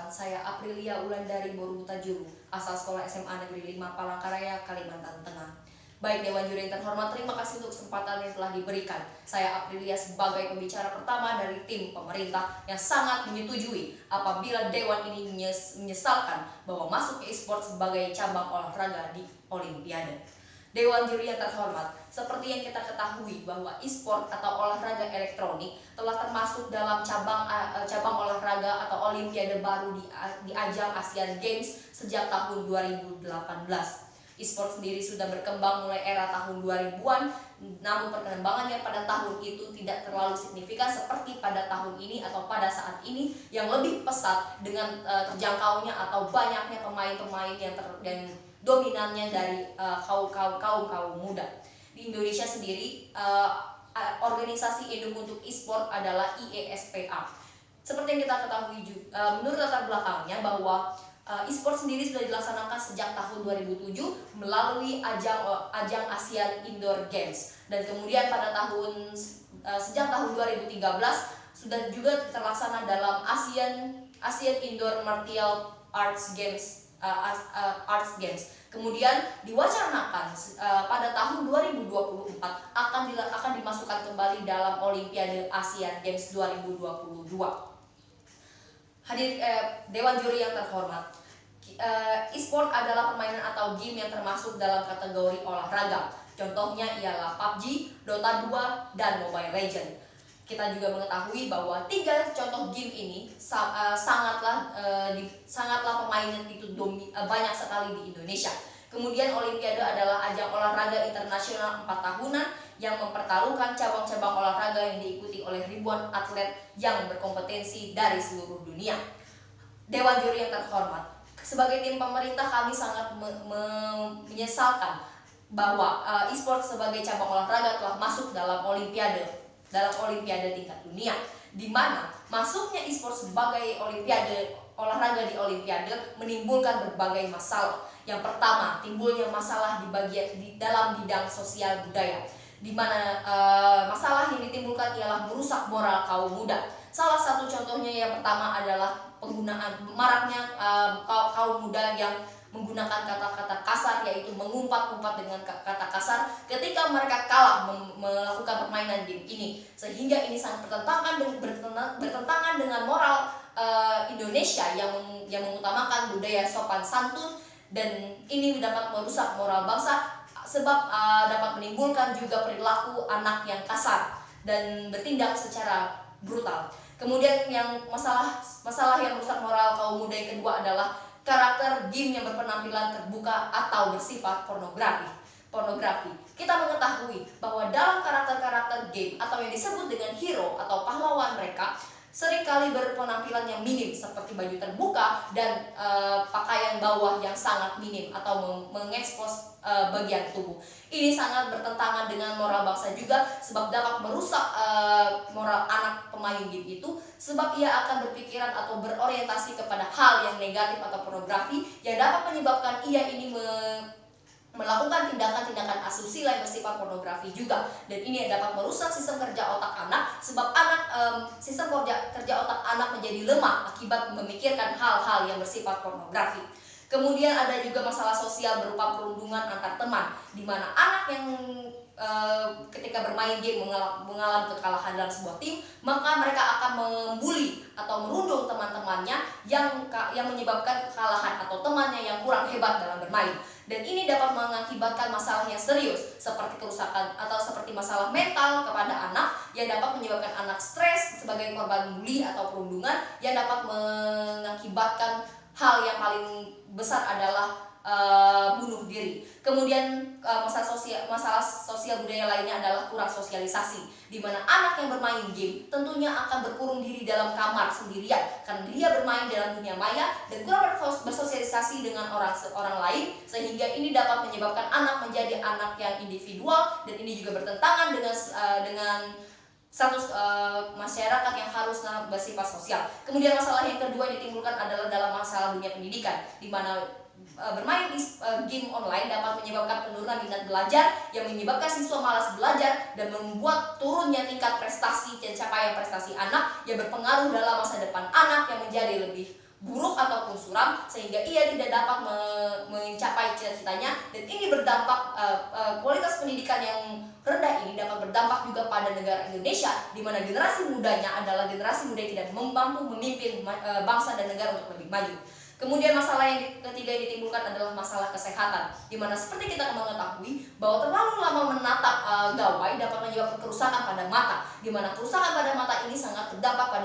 perkenalkan, saya Aprilia Wulandari Boruta Juru, asal Sekolah SMA Negeri 5 Palangkaraya, Kalimantan Tengah. Baik Dewan Juri yang terhormat, terima kasih untuk kesempatan yang telah diberikan. Saya Aprilia sebagai pembicara pertama dari tim pemerintah yang sangat menyetujui apabila Dewan ini menyesalkan bahwa masuk ke e-sport sebagai cabang olahraga di Olimpiade. Dewan Juri yang terhormat, seperti yang kita ketahui bahwa e-sport atau olahraga elektronik telah termasuk dalam cabang olahraga atau olimpiade baru di ajang Asian Games sejak tahun 2018. E-sport sendiri sudah berkembang mulai era tahun 2000-an, namun perkembangannya pada tahun itu tidak terlalu signifikan seperti pada tahun ini atau pada saat ini yang lebih pesat dengan terjangkaunya atau banyaknya pemain-pemain yang dominannya dari kaum muda. Di Indonesia sendiri, organisasi induk untuk e-sport adalah IESPA. Seperti yang kita ketahui juga, menurut latar belakangnya bahwa e-sport sendiri sudah dilaksanakan sejak tahun 2007 melalui ajang Asian Indoor Games, dan kemudian pada sejak tahun 2013 sudah juga terlaksana dalam Asian Indoor Martial Arts Games. Kemudian diwacanakan pada tahun 2024 akan dimasukkan kembali dalam Olimpiade Asian Games 2022. Dewan Juri yang terhormat, e-sport adalah permainan atau game yang termasuk dalam kategori olahraga. Contohnya ialah PUBG, Dota 2, dan Mobile Legends. Kita juga mengetahui bahwa 3 contoh game ini sangatlah pemainnya itu banyak sekali di Indonesia. Kemudian Olimpiade adalah ajang olahraga internasional 4 tahunan yang mempertaruhkan cabang-cabang olahraga yang diikuti oleh ribuan atlet yang berkompetensi dari seluruh dunia. Dewan Juri yang terhormat, sebagai tim pemerintah kami sangat menyesalkan bahwa e-sport sebagai cabang olahraga telah masuk dalam Olimpiade tingkat dunia, di mana masuknya e-sport sebagai olahraga di Olimpiade menimbulkan berbagai masalah. Yang pertama, timbulnya masalah di dalam bidang sosial budaya, di mana masalah yang ditimbulkan ialah merusak moral kaum muda. Salah satu contohnya yang pertama adalah penggunaan maraknya kaum muda yang menggunakan kata-kata kasar, yaitu mengumpat-umpat dengan kata kasar ketika mereka kalah melakukan permainan game ini, sehingga ini sangat bertentangan dengan moral Indonesia yang mengutamakan budaya sopan santun, dan ini dapat merusak moral bangsa sebab dapat menimbulkan juga perilaku anak yang kasar dan bertindak secara brutal. Kemudian yang masalah yang merusak moral kaum muda yang kedua adalah karakter game yang berpenampilan terbuka atau bersifat pornografi. Kita mengetahui bahwa dalam karakter-karakter game atau yang disebut dengan hero atau pahlawan mereka seringkali berpenampilan yang minim seperti baju terbuka dan pakaian bawah yang sangat minim atau mengekspos bagian tubuh. Ini sangat bertentangan dengan moral bangsa juga sebab dapat merusak moral anak pemain game itu, sebab ia akan berpikiran atau berorientasi kepada hal yang negatif atau pornografi yang dapat menyebabkan ia ini melakukan tindakan-tindakan asusila yang bersifat pornografi juga, dan ini dapat merusak sistem kerja otak anak sebab sistem kerja otak anak menjadi lemah akibat memikirkan hal-hal yang bersifat pornografi. Kemudian ada juga masalah sosial berupa perundungan antar teman, di mana anak yang ketika bermain game mengalami kekalahan dalam sebuah tim, maka mereka akan membuli atau merundung teman-temannya yang menyebabkan kekalahan atau temannya yang kurang hebat dalam bermain. Dan ini dapat mengakibatkan masalah yang serius seperti kerusakan atau seperti masalah mental kepada anak yang dapat menyebabkan anak stres sebagai korban bully atau perundungan yang dapat mengakibatkan hal yang paling besar adalah bunuh diri. Kemudian masalah sosial budaya lainnya adalah kurang sosialisasi, di mana anak yang bermain game tentunya akan berkurung diri dalam kamar sendirian karena dia bermain dalam dunia maya dan kurang bersosialisasi dengan orang lain, sehingga ini dapat menyebabkan anak menjadi anak yang individual, dan ini juga bertentangan dengan status masyarakat yang harus bersifat sosial. Kemudian masalah yang kedua yang ditimbulkan adalah dalam masalah dunia pendidikan, di mana bermain game online dapat menyebabkan penurunan minat belajar yang menyebabkan siswa malas belajar dan membuat turunnya tingkat prestasi dan capaian prestasi anak yang berpengaruh dalam masa depan anak yang menjadi lebih buruk ataupun suram sehingga ia tidak dapat mencapai cita-citanya, dan ini berdampak kualitas pendidikan yang rendah ini dapat berdampak juga pada negara Indonesia, di mana generasi mudanya adalah generasi muda yang tidak mampu memimpin bangsa dan negara untuk lebih maju. Kemudian masalah yang ketiga yang ditimbulkan adalah masalah kesehatan, di mana seperti kita mengetahui bahwa terlalu lama menatap gawai dapat menyebabkan kerusakan pada mata, di mana kerusakan pada mata ini sangat berdampak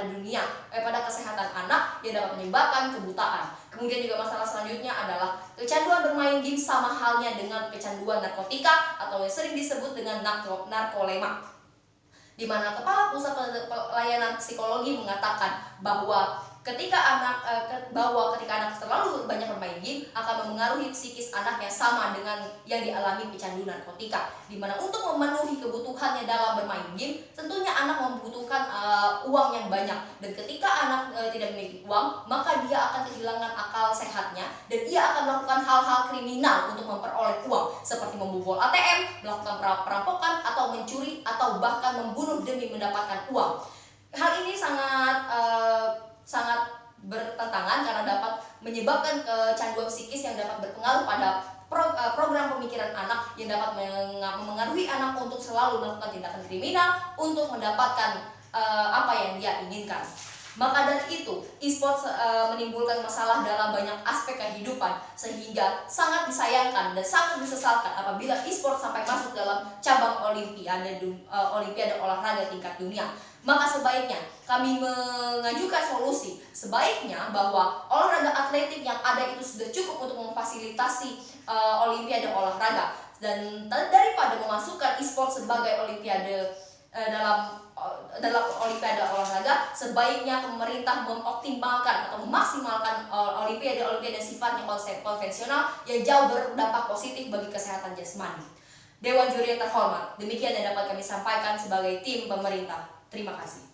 pada kesehatan anak yang dapat menyebabkan kebutaan. Kemudian juga masalah selanjutnya adalah kecanduan bermain game, sama halnya dengan kecanduan narkotika atau yang sering disebut dengan narkolema, di mana Kepala Pusat Pelayanan Psikologi mengatakan bahwa ketika anak terlalu banyak bermain game akan memengaruhi psikis anaknya sama dengan yang dialami pecandu narkotika, di mana untuk memenuhi kebutuhannya dalam bermain game tentunya anak membutuhkan uang yang banyak, dan ketika anak tidak memiliki uang maka dia akan kehilangan akal sehatnya dan ia akan melakukan hal-hal kriminal untuk memperoleh uang seperti membobol ATM, melakukan perampokan atau mencuri atau bahkan membunuh demi mendapatkan uang. Hal ini sangat bertentangan karena dapat menyebabkan kecanduan psikis yang dapat berpengaruh pada program pemikiran anak yang dapat mengaruhi anak untuk selalu melakukan tindakan kriminal untuk mendapatkan apa yang dia inginkan. Maka dari itu, e-sport menimbulkan masalah dalam banyak aspek kehidupan, sehingga sangat disayangkan dan sangat disesalkan apabila e-sport sampai masuk dalam cabang olimpiade olahraga tingkat dunia. Maka sebaiknya kami mengajukan solusi, sebaiknya bahwa olahraga atletik yang ada itu sudah cukup untuk memfasilitasi olimpiade olahraga, dan daripada memasukkan e-sport sebagai olimpiade dalam olimpiade olahraga, sebaiknya pemerintah mengoptimalkan atau memaksimalkan olimpiade sifatnya konvensional yang jauh berdampak positif bagi kesehatan jasmani. Dewan juri yang terhormat, demikian yang dapat kami sampaikan sebagai tim pemerintah. Terima kasih.